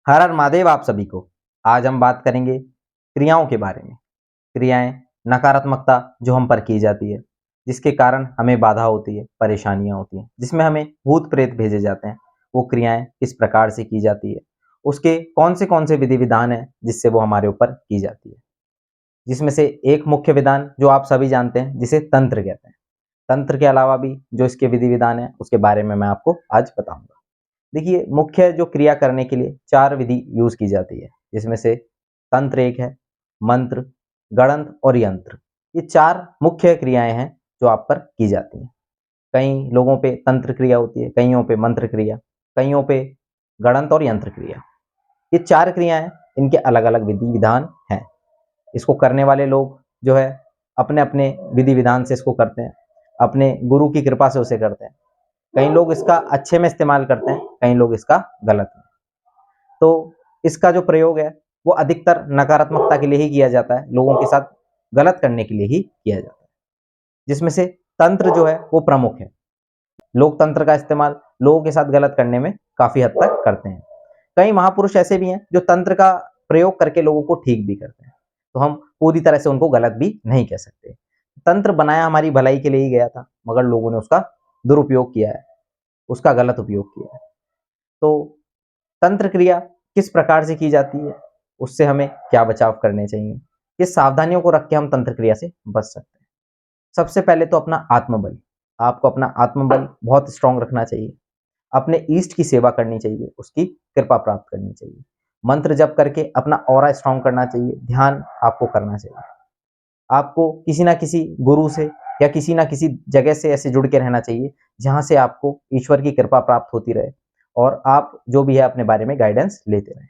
हर हर महादेव आप सभी को। आज हम बात करेंगे क्रियाओं के बारे में। क्रियाएं, नकारात्मकता जो हम पर की जाती है, जिसके कारण हमें बाधा होती है, परेशानियां होती हैं, जिसमें हमें भूत प्रेत भेजे जाते हैं। वो क्रियाएं किस प्रकार से की जाती है, उसके कौन से विधि विधान हैं जिससे वो हमारे ऊपर की जाती है। जिसमें से एक मुख्य विधान जो आप सभी जानते हैं, जिसे तंत्र कहते हैं। तंत्र के अलावा भी जो इसके विधि विधान है, उसके बारे में मैं आपको आज बताऊंगा। देखिए, मुख्य जो क्रिया करने के लिए 4 विधि यूज की जाती है, जिसमें से तंत्र एक है, मंत्र, गणंत और यंत्र। ये 4 मुख्य क्रियाएं हैं जो आप पर की जाती हैं। कई लोगों पे तंत्र क्रिया होती है, कईयों पे मंत्र क्रिया, कईयों पे गणंत और यंत्र क्रिया। ये 4 क्रियाएं, इनके अलग अलग विधि विधान हैं। इसको करने वाले लोग जो है अपने अपने विधि विधान से इसको करते हैं, अपने गुरु की कृपा से उसे करते हैं। कई लोग इसका अच्छे में इस्तेमाल करते हैं, कई लोग इसका गलत में। तो इसका जो प्रयोग है वो अधिकतर नकारात्मकता के लिए ही किया जाता है, लोगों के साथ गलत करने के लिए ही किया जाता है। जिसमें से तंत्र जो है वो प्रमुख है। लोग तंत्र का इस्तेमाल लोगों के साथ गलत करने में काफी हद तक करते हैं। कई महापुरुष ऐसे भी हैं जो तंत्र का प्रयोग करके लोगों को ठीक भी करते हैं, तो हम पूरी तरह से उनको गलत भी नहीं कह सकते। तंत्र बनाया हमारी भलाई के लिए ही गया था, मगर लोगों ने उसका दुरुपयोग किया है, उसका गलत उपयोग किया है। तो तंत्र क्रिया किस प्रकार से की जाती है, उससे हमें क्या बचाव करने चाहिए, किस सावधानियों को रख के हम तंत्र क्रिया से बच सकते हैं। सबसे पहले तो अपना आत्मबल। आपको अपना आत्मबल बहुत स्ट्रांग रखना चाहिए। अपने ईष्ट की सेवा करनी चाहिए, उसकी कृपा प्राप्त करनी चाहिए। मंत्र जप करके अपना ऑरा स्ट्रांग करना चाहिए, ध्यान आपको करना चाहिए। आपको किसी ना किसी गुरु से या किसी ना किसी जगह से ऐसे जुड़ के रहना चाहिए जहां से आपको ईश्वर की कृपा प्राप्त होती रहे और आप जो भी है अपने बारे में गाइडेंस लेते रहें।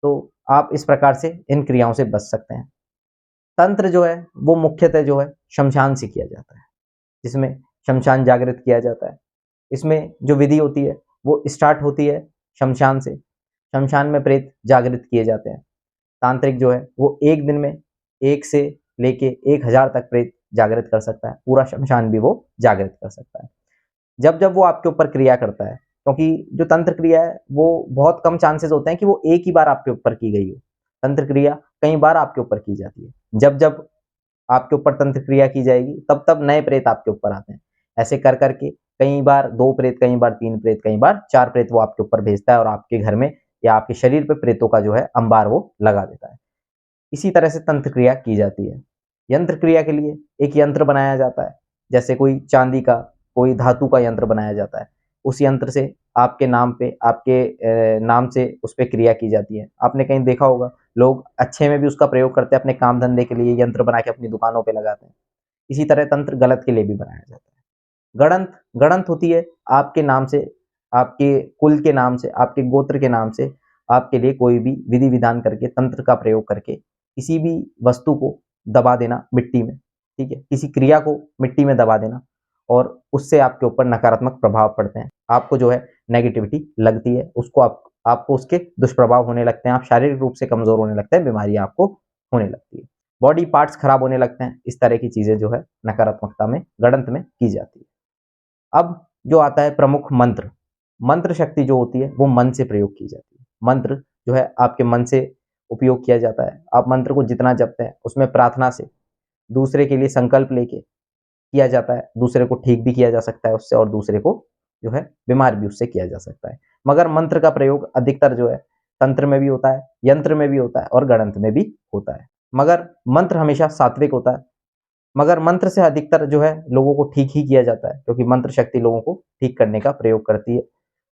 तो आप इस प्रकार से इन क्रियाओं से बच सकते हैं। तंत्र जो है वो मुख्यतः जो है शमशान से किया जाता है, जिसमें शमशान जागृत किया जाता है। इसमें जो विधि होती है वो स्टार्ट होती है शमशान से। शमशान में प्रेत जागृत किए जाते हैं। तांत्रिक जो है वो एक दिन में 1 से लेके 1000 तक प्रेत जागृत कर सकता है। पूरा शमशान भी वो जागृत कर सकता है। जब जब वो आपके ऊपर क्रिया करता है, क्योंकि जो तंत्र क्रिया है वो बहुत कम चांसेस होते हैं कि वो एक ही बार आपके ऊपर की गई हो। तंत्र क्रिया कई बार आपके ऊपर की जाती है। जब जब आपके ऊपर तंत्र क्रिया की जाएगी, तब तब नए प्रेत आपके ऊपर आते हैं। ऐसे कर करके कई बार 2 प्रेत, कई बार 3 प्रेत, कई बार 4 प्रेत वो आपके ऊपर भेजता है और आपके घर में या आपके शरीर पे प्रेतों का जो है अंबार वो लगा देता है। इसी तरह से तंत्र क्रिया की जाती है। यंत्र क्रिया के लिए एक यंत्र बनाया जाता है, जैसे कोई चांदी का, कोई धातु का यंत्र बनाया जाता है। उस यंत्र से आपके नाम पे, आपके नाम से उस पे क्रिया की जाती है। आपने कहीं देखा होगा, लोग अच्छे में भी उसका प्रयोग करते हैं, अपने काम धंधे के लिए यंत्र बना के अपनी दुकानों पे लगाते हैं। इसी तरह तंत्र गलत के लिए भी बनाया जाता है। गणंत, गणंत होती है आपके नाम से, आपके कुल के नाम से, आपके गोत्र के नाम से आपके लिए कोई भी विधि विधान करके, तंत्र का प्रयोग करके किसी भी वस्तु को दबा देना मिट्टी में, ठीक है, किसी क्रिया को मिट्टी में दबा देना, और उससे आपके ऊपर नकारात्मक प्रभाव पड़ते हैं। आपको जो है नेगेटिविटी लगती है, उसको आपको उसके दुष्प्रभाव होने लगते हैं, आप शारीरिक रूप से कमजोर होने लगते हैं, बीमारियां आपको होने लगती है, बॉडी पार्ट्स खराब होने लगते हैं। इस तरह की चीजें जो है नकारात्मकता में, गणंत में की जाती है। अब जो आता है प्रमुख मंत्र। मंत्र शक्ति जो होती है वो मन से प्रयोग की जाती है। मंत्र जो है आपके मन से उपयोग किया जाता है। आप मंत्र को जितना जपते हैं उसमें प्रार्थना से, दूसरे के लिए संकल्प लेके किया जाता है। दूसरे को ठीक भी किया जा सकता है उससे, और दूसरे को जो है बीमार भी उससे किया जा सकता है। मगर मंत्र का प्रयोग अधिकतर जो है तंत्र में भी होता है, यंत्र में भी होता है और गणंत में भी होता है। मगर मंत्र हमेशा सात्विक होता है। मगर मंत्र से अधिकतर जो है लोगों को ठीक ही किया जाता है, क्योंकि मंत्र शक्ति लोगों को ठीक करने का प्रयोग करती है।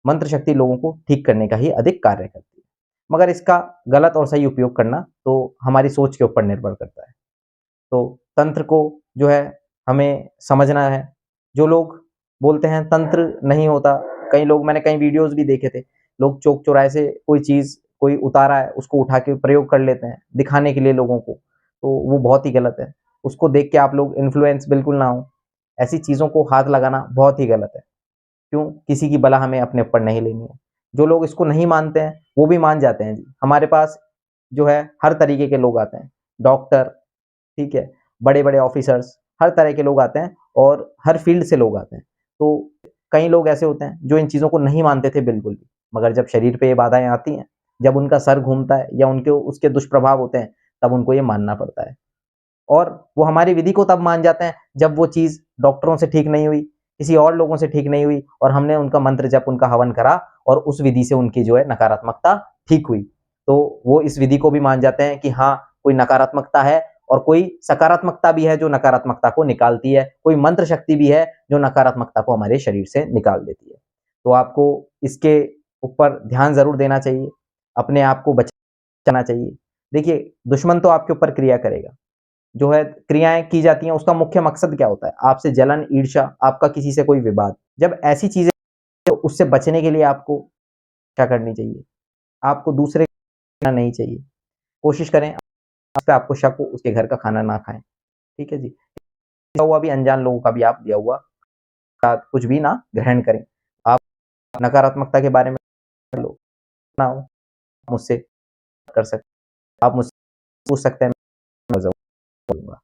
मंत्र शक्ति लोगों को ठीक करने का ही अधिक कार्य करती है। मगर इसका गलत और सही उपयोग करना तो हमारी सोच के ऊपर निर्भर करता है। तो तंत्र को जो है हमें समझना है। जो लोग बोलते हैं तंत्र नहीं होता, कई लोग, मैंने कई वीडियोस भी देखे थे, लोग चौक चौराहे से कोई चीज कोई उतारा है उसको उठा के प्रयोग कर लेते हैं दिखाने के लिए लोगों को, तो वो बहुत ही गलत है। उसको देख के आप लोग इन्फ्लुएंस बिल्कुल ना हो। ऐसी चीजों को हाथ लगाना बहुत ही गलत है। क्यों? किसी की बला हमें अपने ऊपर नहीं लेनी है। जो लोग इसको नहीं मानते हैं वो भी मान जाते हैं जी। हमारे पास जो है हर तरीके के लोग आते हैं, डॉक्टर, ठीक है, बड़े बड़े ऑफिसर्स, हर तरह के लोग आते हैं और हर फील्ड से लोग आते हैं। तो कई लोग ऐसे होते हैं जो इन चीज़ों को नहीं मानते थे बिल्कुल भी, मगर जब शरीर पे ये बाधाएं आती हैं जब उनका सर घूमता है या उनके उसके दुष्प्रभाव होते हैं, तब उनको ये मानना पड़ता है। और वो हमारी विधि को तब मान जाते हैं जब वो चीज़ डॉक्टरों से ठीक नहीं हुई, किसी और लोगों से ठीक नहीं हुई और हमने उनका मंत्र जप, उनका हवन करा और उस विधि से उनकी जो है नकारात्मकता ठीक हुई। तो वो इस विधि को भी मान जाते हैं कि हाँ, कोई नकारात्मकता है और कोई सकारात्मकता भी है जो नकारात्मकता को निकालती है, कोई मंत्र शक्ति भी है जो नकारात्मकता को हमारे शरीर से निकाल देती है। तो आपको इसके ऊपर ध्यान ज़रूर देना चाहिए, अपने आप को बचाना चाहिए। देखिए, दुश्मन तो आपके ऊपर क्रिया करेगा, जो है क्रियाएँ की जाती हैं, उसका मुख्य मकसद क्या होता है? आपसे जलन, ईर्ष्या, आपका किसी से कोई विवाद। जब ऐसी चीज़ें तो उससे बचने के लिए आपको क्या करनी चाहिए? आपको दूसरे का नहीं चाहिए। कोशिश करें उस पे आपको शक हो, उसके घर का खाना ना खाएँ, ठीक है जी? दिया हुआ भी अनजान लोगों का भी आप दिया हुआ कुछ भी ना ग्रहण करें। आप नकारात्मकता के बारे में लो ना हो, मुझसे कर सकते आप मुझसे पूछ सकते हैं, मैं ज़रूर बोलूँगा।